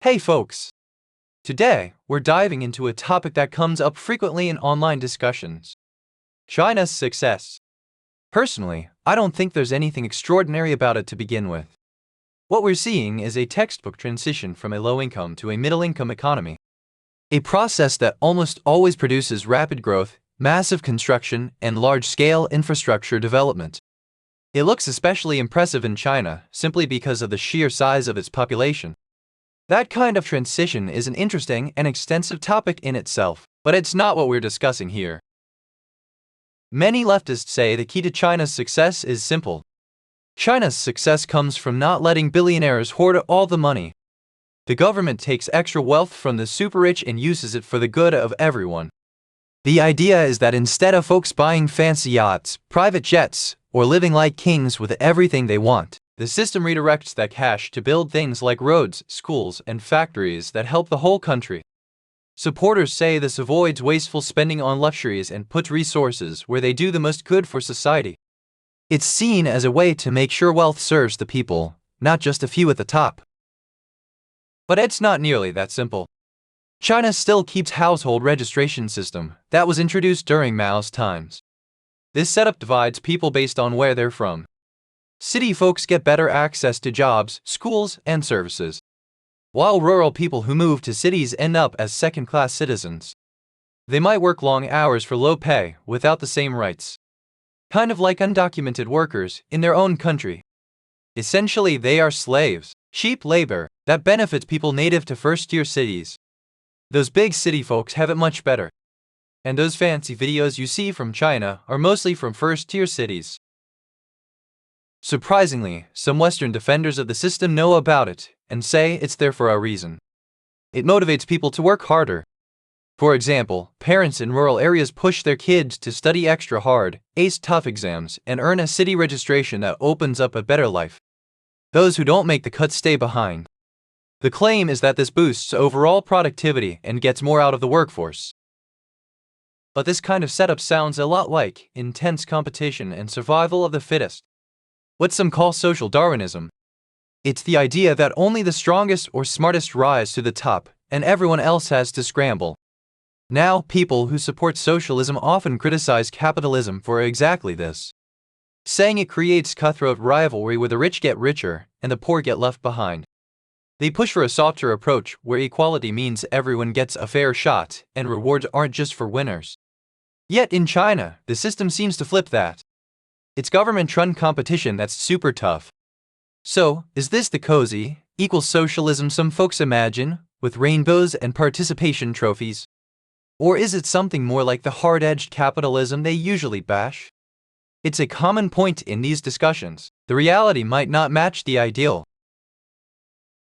Hey folks! Today, we're diving into a topic that comes up frequently in online discussions: China's success. Personally, I don't think there's anything extraordinary about it to begin with. What we're seeing is a textbook transition from a low-income to a middle-income economy. A process that almost always produces rapid growth, massive construction, and large-scale infrastructure development. It looks especially impressive in China simply because of the sheer size of its population. That kind of transition is an interesting and extensive topic in itself, but it's not what we're discussing here. Many leftists say the key to China's success is simple. China's success comes from not letting billionaires hoard all the money. The government takes extra wealth from the super rich and uses it for the good of everyone. The idea is that instead of folks buying fancy yachts, private jets, or living like kings with everything they want, the system redirects that cash to build things like roads, schools, and factories that help the whole country. Supporters say this avoids wasteful spending on luxuries and puts resources where they do the most good for society. It's seen as a way to make sure wealth serves the people, not just a few at the top. But it's not nearly that simple. China still keeps household registration system that was introduced during Mao's times. This setup divides people based on where they're from. City folks get better access to jobs, schools, and services, while rural people who move to cities end up as second-class citizens. They might work long hours for low pay without the same rights. Kind of like undocumented workers in their own country. Essentially, they are slaves, cheap labor, that benefits people native to first-tier cities. Those big city folks have it much better. And those fancy videos you see from China are mostly from first-tier cities. Surprisingly, some Western defenders of the system know about it and say it's there for a reason. It motivates people to work harder. For example, parents in rural areas push their kids to study extra hard, ace tough exams, and earn a city registration that opens up a better life. Those who don't make the cut stay behind. The claim is that this boosts overall productivity and gets more out of the workforce. But this kind of setup sounds a lot like intense competition and survival of the fittest. What some call social Darwinism. It's the idea that only the strongest or smartest rise to the top, and everyone else has to scramble. Now, people who support socialism often criticize capitalism for exactly this, saying it creates cutthroat rivalry where the rich get richer and the poor get left behind. They push for a softer approach where equality means everyone gets a fair shot and rewards aren't just for winners. Yet in China, the system seems to flip that. It's government-run competition that's super tough. So, is this the cozy, equal socialism some folks imagine, with rainbows and participation trophies? Or is it something more like the hard-edged capitalism they usually bash? It's a common point in these discussions. The reality might not match the ideal.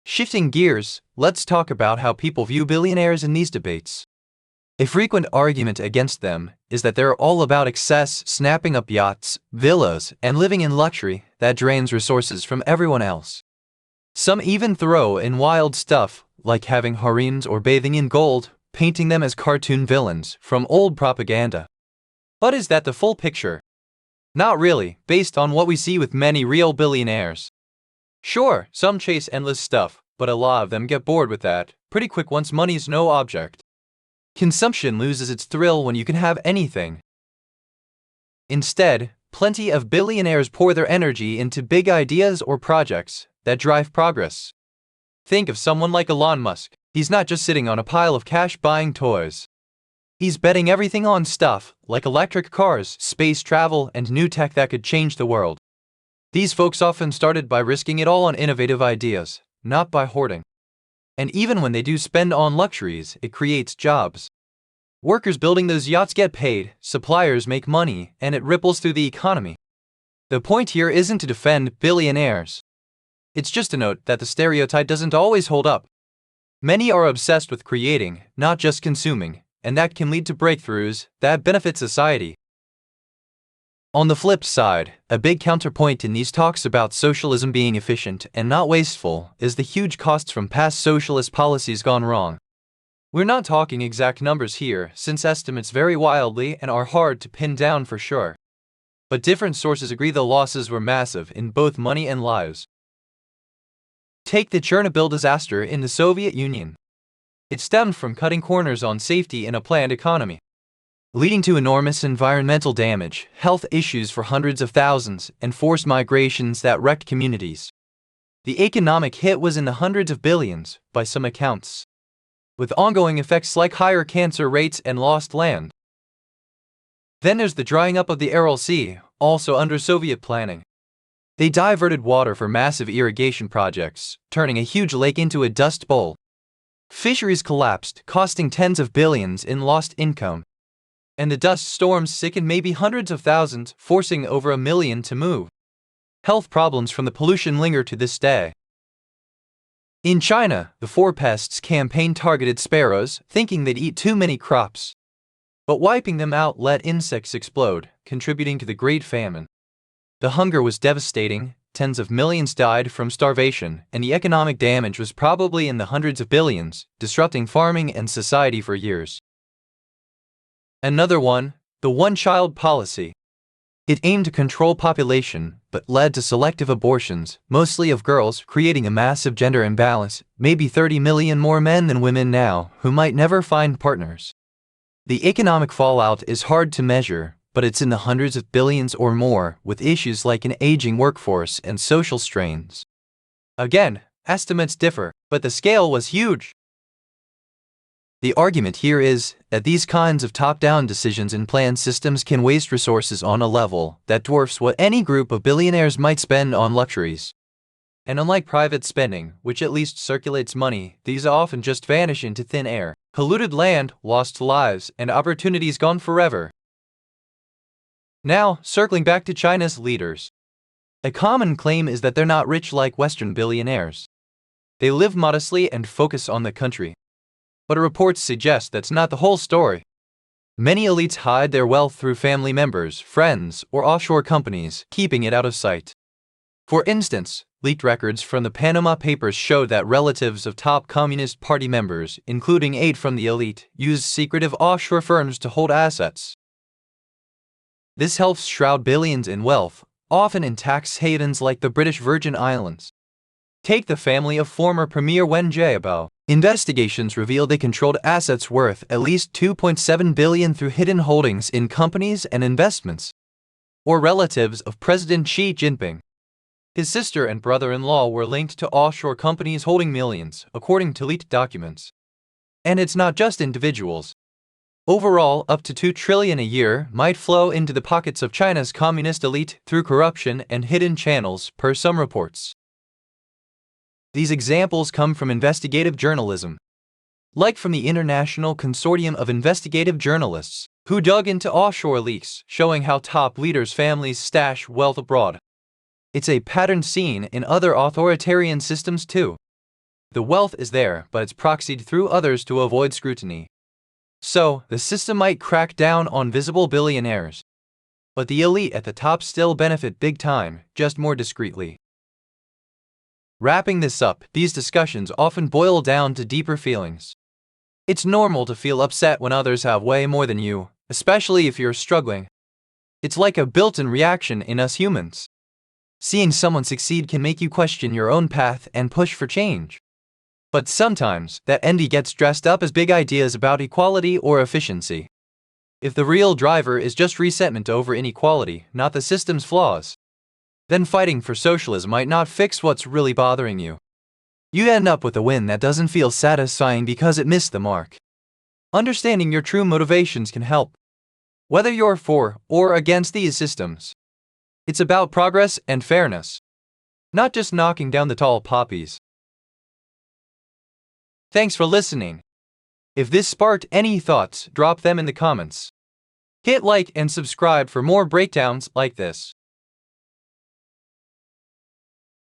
Shifting gears, let's talk about how people view billionaires in these debates. A frequent argument against them is that they're all about excess, snapping up yachts, villas, and living in luxury that drains resources from everyone else. Some even throw in wild stuff, like having harems or bathing in gold, painting them as cartoon villains from old propaganda. But is that the full picture? Not really, based on what we see with many real billionaires. Sure, some chase endless stuff, but a lot of them get bored with that pretty quick once money's no object. Consumption loses its thrill when you can have anything. Instead, plenty of billionaires pour their energy into big ideas or projects that drive progress. Think of someone like Elon Musk. He's not just sitting on a pile of cash buying toys. He's betting everything on stuff like electric cars, space travel, and new tech that could change the world. These folks often started by risking it all on innovative ideas, not by hoarding. And even when they do spend on luxuries, it creates jobs. Workers building those yachts get paid, suppliers make money, and it ripples through the economy. The point here isn't to defend billionaires. It's just to note that the stereotype doesn't always hold up. Many are obsessed with creating, not just consuming, and that can lead to breakthroughs that benefit society. On the flip side, a big counterpoint in these talks about socialism being efficient and not wasteful is the huge costs from past socialist policies gone wrong. We're not talking exact numbers here, since estimates vary wildly and are hard to pin down for sure. But different sources agree the losses were massive in both money and lives. Take the Chernobyl disaster in the Soviet Union. It stemmed from cutting corners on safety in a planned economy, leading to enormous environmental damage, health issues for hundreds of thousands, and forced migrations that wrecked communities. The economic hit was in the hundreds of billions, by some accounts, with ongoing effects like higher cancer rates and lost land. Then there's the drying up of the Aral Sea, also under Soviet planning. They diverted water for massive irrigation projects, turning a huge lake into a dust bowl. Fisheries collapsed, costing tens of billions in lost income. And the dust storms sickened maybe hundreds of thousands, forcing over 1 million to move. Health problems from the pollution linger to this day. In China, the Four Pests campaign targeted sparrows, thinking they'd eat too many crops. But wiping them out let insects explode, contributing to the Great Famine. The hunger was devastating, tens of millions died from starvation, and the economic damage was probably in the hundreds of billions, disrupting farming and society for years. Another one, the one-child policy. It aimed to control population, but led to selective abortions, mostly of girls, creating a massive gender imbalance, maybe 30 million more men than women now, who might never find partners. The economic fallout is hard to measure, but it's in the hundreds of billions or more, with issues like an aging workforce and social strains. Again, estimates differ, but the scale was huge. The argument here is that these kinds of top-down decisions in planned systems can waste resources on a level that dwarfs what any group of billionaires might spend on luxuries. And unlike private spending, which at least circulates money, these often just vanish into thin air. Polluted land, lost lives, and opportunities gone forever. Now, circling back to China's leaders. A common claim is that they're not rich like Western billionaires. They live modestly and focus on the country. But reports suggest that's not the whole story. Many elites hide their wealth through family members, friends, or offshore companies, keeping it out of sight. For instance, leaked records from the Panama Papers showed that relatives of top Communist Party members, including 8 from the elite, used secretive offshore firms to hold assets. This helps shroud billions in wealth, often in tax havens like the British Virgin Islands. Take the family of former Premier Wen Jiabao. Investigations revealed they controlled assets worth at least $2.7 billion through hidden holdings in companies and investments. Or relatives of President Xi Jinping. His sister and brother-in-law were linked to offshore companies holding millions, according to leaked documents. And it's not just individuals. Overall, up to $2 trillion a year might flow into the pockets of China's communist elite through corruption and hidden channels, per some reports. These examples come from investigative journalism, like from the International Consortium of Investigative Journalists, who dug into offshore leaks, showing how top leaders' families stash wealth abroad. It's a pattern seen in other authoritarian systems too. The wealth is there, but it's proxied through others to avoid scrutiny. So, the system might crack down on visible billionaires. But the elite at the top still benefit big time, just more discreetly. Wrapping this up, these discussions often boil down to deeper feelings. It's normal to feel upset when others have way more than you, especially if you're struggling. It's like a built-in reaction in us humans. Seeing someone succeed can make you question your own path and push for change. But sometimes, that envy gets dressed up as big ideas about equality or efficiency. If the real driver is just resentment over inequality, not the system's flaws, then fighting for socialism might not fix what's really bothering you. You end up with a win that doesn't feel satisfying because it missed the mark. Understanding your true motivations can help, whether you're for or against these systems. It's about progress and fairness, not just knocking down the tall poppies. Thanks for listening. If this sparked any thoughts, drop them in the comments. Hit like and subscribe for more breakdowns like this.